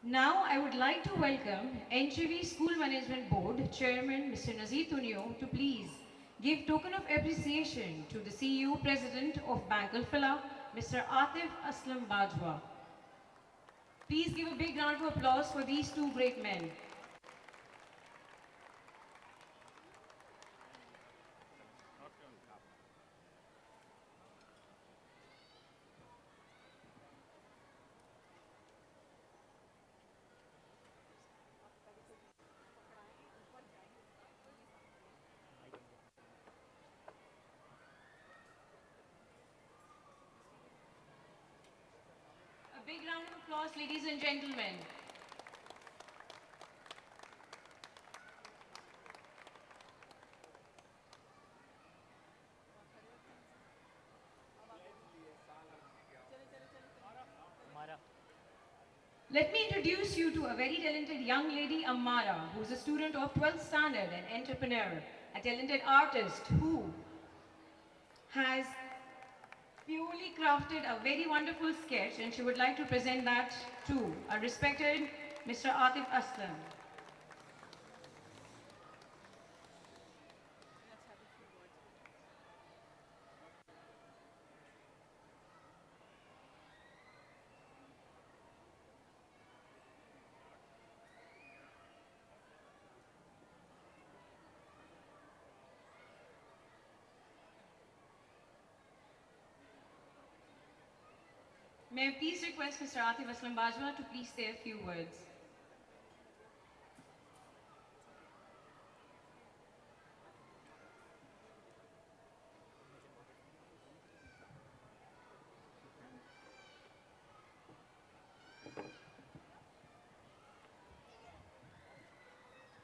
Now, I would like to welcome NGV School Management Board Chairman Mr. Nazir Tunio to please give token of appreciation to the CU President of Bank Al-Falah, Mr. Atif Aslam Bajwa. Please give a big round of applause for these two great men. A big round of applause, ladies and gentlemen. Let me introduce you to a very talented young lady, Ammara, who is a student of 12th standard and entrepreneur, a talented artist who has purely crafted a very wonderful sketch, and she would like to present that to our respected Mr. Atif Aslam. May I please request Mr. Atif Aslam Bajwa to please say a few words.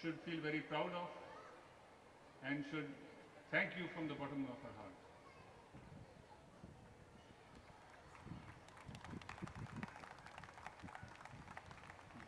should feel very proud of and should thank you from the bottom of our heart.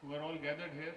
who are all gathered here.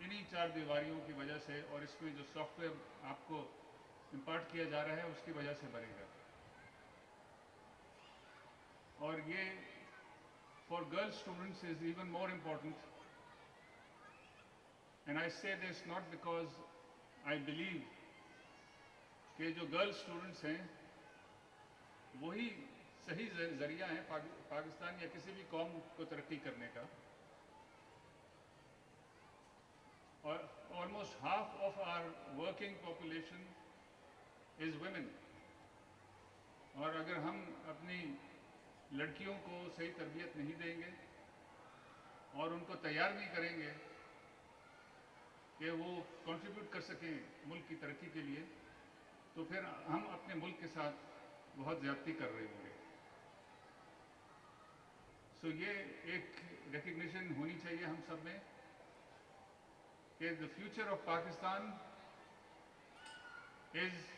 انہی چار دیواریوں کی وجہ سے اور اس میں جو soft where آپ کو امپارٹ کیا جا رہا ہے اس کی وجہ سے بنے گا. اور یہ for girl students is even more important. And I say this not because I believe کہ جو گرل اسٹوڈنٹس ہیں وہی صحیح ذریعہ ہیں پاکستان یا کسی بھی قوم کو ترقی کرنے کا. اور almost half of our working population is women. اور اگر ہم اپنی لڑکیوں کو صحیح تربیت نہیں دیں گے اور ان کو تیار نہیں کریں گے کہ وہ کنٹریبیوٹ کر سکیں ملک کی ترقی کے لیے تو پھر ہم اپنے ملک کے ساتھ بہت زیادتی کر رہے ہوں گے. سو یہ ایک ریکگنیشن ہونی چاہیے ہم سب میں کہ the future of Pakistan is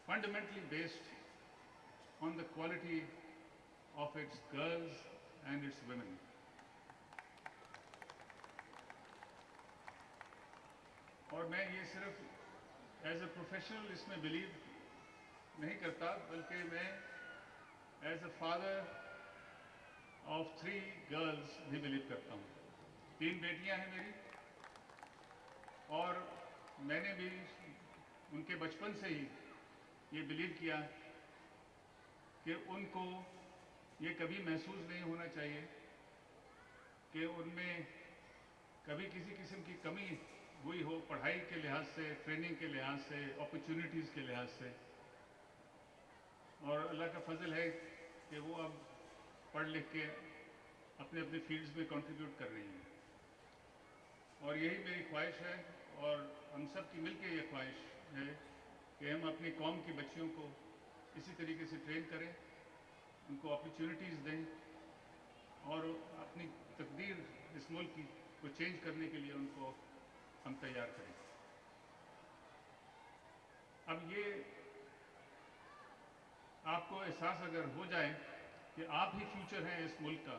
fundamentally based on the quality of its girls and its women. اور میں یہ صرف ایز اے پروفیشنل اس میں بلیو نہیں کرتا بلکہ میں as a father of 3 girls بھی بلیو کرتا ہوں. 3 بیٹیاں ہیں میری اور میں نے بھی ان کے بچپن سے ہی یہ بلیو کیا کہ ان کو یہ کبھی محسوس نہیں ہونا چاہیے کہ ان میں کبھی کسی قسم کی کمی ہوئی ہو پڑھائی کے لحاظ سے, ٹریننگ کے لحاظ سے, اپرچونٹیز کے لحاظ سے. اور اللہ کا فضل ہے کہ وہ اب پڑھ لکھ کے اپنے اپنے فیلڈز میں کنٹریبیوٹ کر رہی ہیں. اور یہی میری خواہش ہے اور ہم سب کی مل کے یہ خواہش ہے کہ ہم اپنی قوم کی بچیوں کو اسی طریقے سے ٹرین کریں, ان کو اپرچونٹیز دیں اور اپنی تقدیر اس ملک کی کو چینج کرنے کے لیے ان کو ہم تیار کریں. اب یہ آپ کو احساس اگر ہو جائے کہ آپ ہی فیوچر ہیں اس ملک کا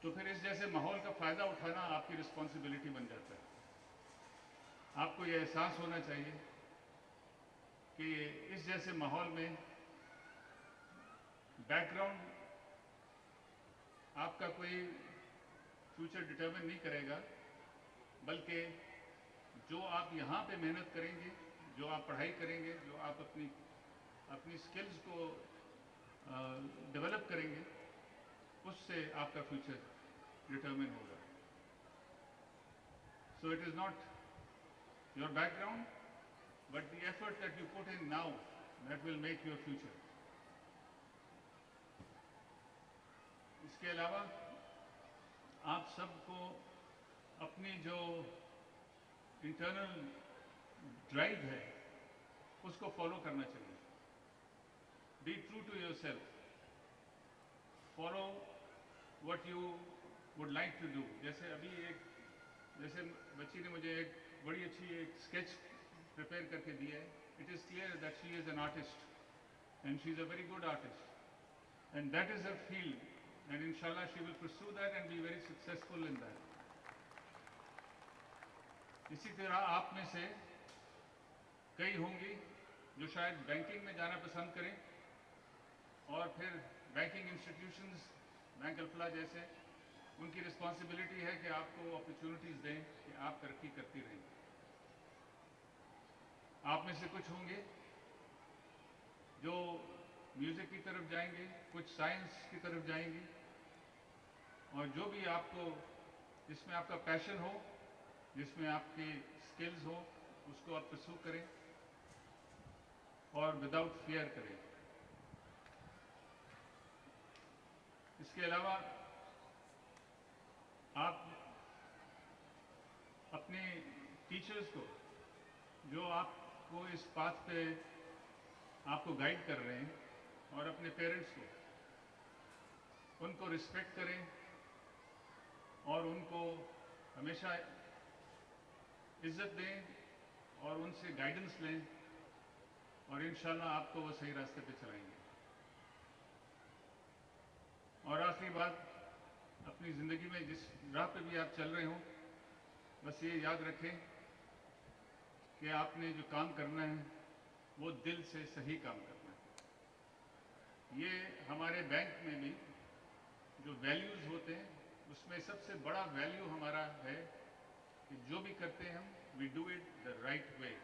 تو پھر اس جیسے ماحول کا فائدہ اٹھانا آپ کی رسپانسبلٹی بن جاتا ہے. آپ کو یہ احساس ہونا چاہیے کہ اس جیسے ماحول میں بیک گراؤنڈ آپ کا کوئی فیوچر ڈٹرمن نہیں کرے گا بلکہ جو آپ یہاں پہ محنت کریں گے, جو آپ پڑھائی کریں گے, جو آپ اپنی سکلز کو ڈیولپ کریں گے اس سے آپ کا فیوچر ڈٹرمن ہوگا. So it is not your background but the effort that you put in now that will make your future. اس کے علاوہ آپ سب کو اپنی جو انٹرنل ڈرائیو ہے اس کو فالو کرنا چاہیے. Be true to yourself, follow what you would like to do. جیسے ابھی جیسے بچی نے مجھے ایک بڑی اچھی ایک اسکیچ پریپیئر کر کے دی ہے. It is clear that she is an artist and she is a very good artist and that is her field and انشاءاللہ she will pursue that and be very successful in that. اسی طرح آپ میں سے کئی ہوں گی جو شاید بینکنگ میں جانا پسند کریں اور پھر بینکنگ انسٹیٹیوشنز, بینک الفلاح جیسے, ان کی رسپانسبلٹی ہے کہ آپ کو اپرچونٹیز دیں کہ آپ ترقی کرتی رہیں. آپ میں سے کچھ ہوں گے جو میوزک کی طرف جائیں گے, کچھ سائنس کی طرف جائیں گے, اور جو بھی آپ کو جس میں آپ کا پیشن ہو, جس میں آپ کی سکلز ہو, اس کو آپ پرسو کریں اور وداؤٹ فیئر کریں. اس کے علاوہ آپ اپنے ٹیچرز کو جو آپ کو اس پاتھ پہ آپ کو گائیڈ کر رہے ہیں اور اپنے پیرنٹس کو ان کو رسپیکٹ کریں اور ان کو ہمیشہ عزت دیں اور ان سے گائیڈنس لیں اور انشاءاللہ آپ کو وہ صحیح راستے پہ چلائیں گے. اور آخری بات, اپنی زندگی میں جس راہ پہ بھی آپ چل رہے ہوں بس یہ یاد رکھیں کہ آپ نے جو کام کرنا ہے وہ دل سے صحیح کام کرنا ہے. یہ ہمارے بینک میں بھی جو ویلیوز ہوتے ہیں اس میں سب سے بڑا ویلیو ہمارا ہے کہ جو بھی کرتے ہیں ہم we do it the right way.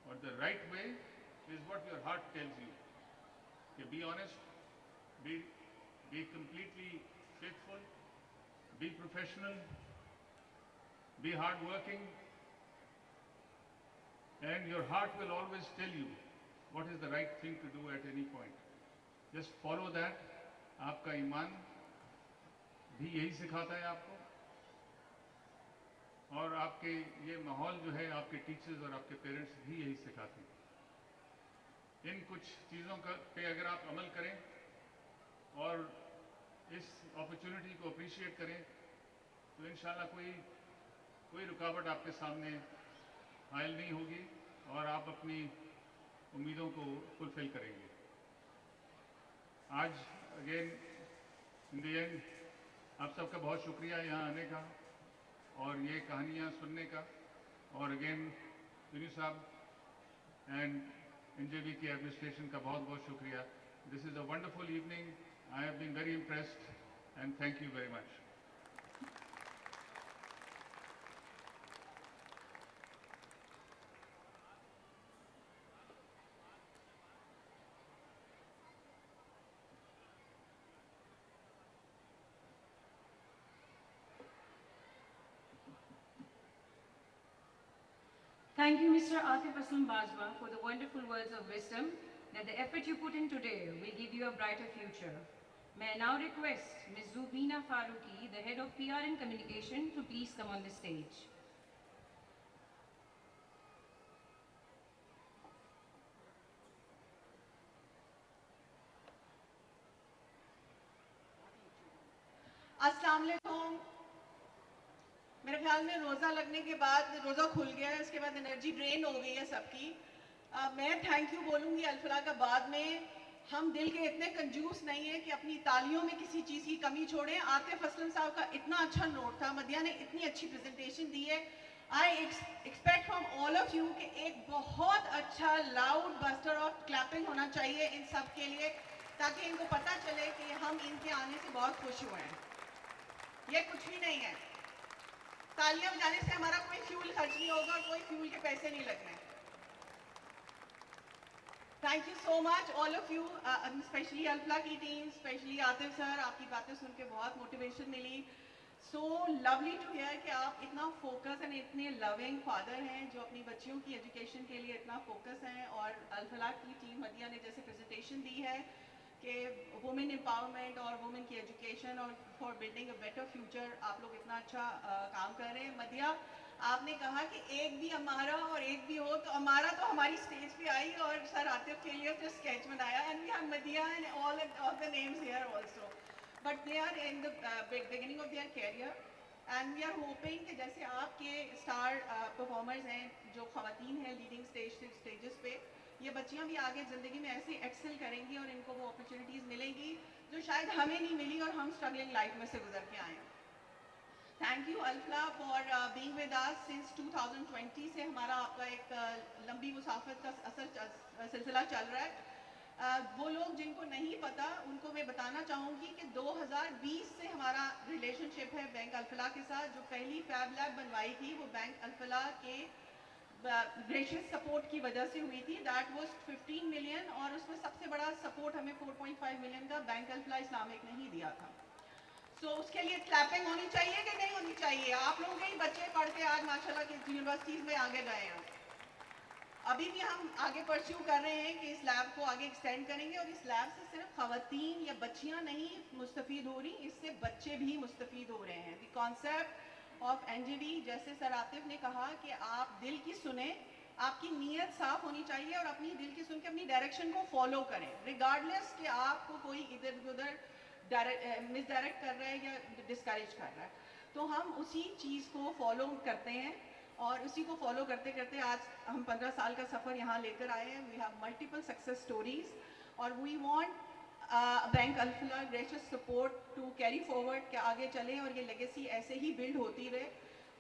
اور the right way is what your heart tells you کہ be honest, be completely faithful, be professional, be hardworking, and your heart will always tell you what is the right thing to do at any point. Just follow that. آپ کا ایمان بھی یہی سکھاتا ہے آپ کو, اور آپ کے یہ ماحول جو ہے آپ کے ٹیچرز اور آپ کے پیرنٹس بھی یہی سکھاتے ہیں. ان کچھ چیزوں پہ اگر آپ عمل کریں اور اس اپرچونٹی کو اپریشیٹ کریں تو انشاءاللہ کوئی رکاوٹ آپ کے سامنے حائل نہیں ہوگی اور آپ اپنی امیدوں کو فلفل کریں گے. آج اگین ان دی اینڈ آپ سب کا بہت شکریہ یہاں آنے کا اور یہ کہانیاں سننے کا, اور اگین یونی صاحب اینڈ این جے بی کی ایڈمنسٹریشن کا بہت بہت شکریہ. This is a wonderful evening. I have been very impressed and thank you very much. Thank you, Mr. Atif Aslam Bajwa, for the wonderful words of wisdom that the effort you put in today will give you a brighter future. May I now request Ms. Zubina Farooqi, the Head of PR and Communication, to please come on the stage. السلام علیکم. میرے خیال میں روزہ لگنے کے بعد روزہ کھل گیا ہے, اس کے بعد انرجی ڈرین ہو گئی ہے سب کی. میں تھینک یو بولوں گی الفلاح کا. بعد میں ہم دل کے اتنے کنجوس نہیں ہیں کہ اپنی تالیوں میں کسی چیز کی کمی چھوڑیں. عاطف اسلم صاحب کا اتنا اچھا نوٹ تھا, مدیہ نے اتنی اچھی پریزنٹیشن دی ہے. I expect from all of you کہ ایک بہت اچھا لاؤڈ بسٹر آف کلیپنگ ہونا چاہیے ان سب کے لیے, تاکہ ان کو پتہ چلے کہ ہم ان کے آنے سے بہت خوش ہوئے ہیں. یہ کچھ بھی نہیں ہے, تالیاں بجانے سے ہمارا کوئی فیول خرچ نہیں ہوگا اور کوئی فیول کے پیسے نہیں لگنے. Thank you so much all of you, especially Alfalah کی ٹیم, اسپیشلی عاطف سر. آپ کی باتیں سن کے بہت موٹیویشن ملی. سو لولی ٹو ہیئر کہ آپ اتنا فوکس اینڈ اتنے لونگ فادر ہیں جو اپنی بچیوں کی ایجوکیشن کے لیے اتنا فوکس ہیں. اور الفلاح کی ٹیم مدیہ نے جیسے پریزنٹیشن دی ہے کہ وومن امپاورمنٹ اور وومن کی ایجوکیشن اور for building a better future, آپ لوگ اتنا اچھا کام کر رہے ہیں. مدیہ آپ نے کہا کہ ایک بھی امارا اور ایک بھی ہو, تو امارا تو ہماری اسٹیج پہ آئی اور سر عاطف کے لیے تو اسکیچ بنایا, and we have Madiha and all the names here also, but they are in the beginning of their career. And we are hoping کہ جیسے آپ کے اسٹار پرفارمرز ہیں جو خواتین ہیں لیڈنگ اسٹیجز پہ, یہ بچیاں بھی آگے زندگی میں ایسے ایکسل کریں گی اور ان کو وہ اپرچونیٹیز ملیں گی جو شاید ہمیں نہیں ملی اور ہم اسٹرگلنگ لائف میں سے گزر کے آئے ہیں. Thank you Alfalah for being with us since 2020 سے ہمارا آپ کا ایک لمبی مسافت کا سلسلہ چل رہا ہے. وہ لوگ جن کو نہیں پتا ان کو میں بتانا چاہوں گی کہ 2020 سے ہمارا ریلیشن شپ ہے بینک الفلاح کے ساتھ. جو پہلی فیب لیب بنوائی تھی وہ بینک الفلاح کے گریشیس سپورٹ کی وجہ سے ہوئی تھی. دیٹ واز 15 ملین, اور اس میں سب سے بڑا سپورٹ ہمیں 4.5 ملین کا بینک الفلاح اسلامک نے ہی دیا تھا. سو اس کے لیے کلیپنگ ہونی چاہیے کہ نہیں ہونی چاہیے؟ آپ لوگوں کے ہی بچے پڑھ کے آج ماشاءاللہ کی یونیورسٹیز میں آگے گئے ہیں. ابھی بھی ہم آگے پرسیو کر رہے ہیں کہ اس لیب کو آگے ایکسٹینڈ کریں گے, اور اس لیب سے صرف خواتین یا بچیاں نہیں مستفید ہو رہی, اس سے بچے بھی مستفید ہو رہے ہیں. The concept of N G V, جیسے سر عاطف نے کہا کہ آپ دل کی سنیں, آپ کی نیت صاف ہونی چاہیے اور اپنی دل کی سن کے اپنی ڈائریکشن کو فالو کریں, ریگارڈلیس کہ آپ کو کوئی ادھر ادھر مس ڈائریکٹ کر رہا ہے یا ڈسکریج کر رہا ہے. تو ہم اسی چیز کو فالو کرتے ہیں, اور اسی کو فالو کرتے کرتے آج ہم 15 سال کا سفر یہاں لے کر آئے ہیں. We have multiple success stories, اور we want bank Alfalah gracious support to carry forward, کہ آگے چلیں اور یہ لیگیسی ایسے ہی بلڈ ہوتی رہے.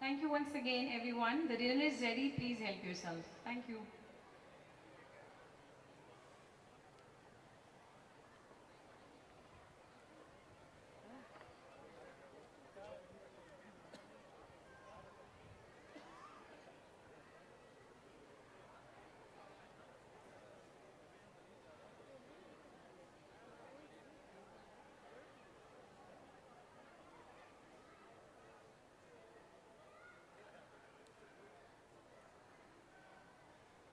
Thank you once again, everyone. The dinner is ready. Please help yourself. Thank you.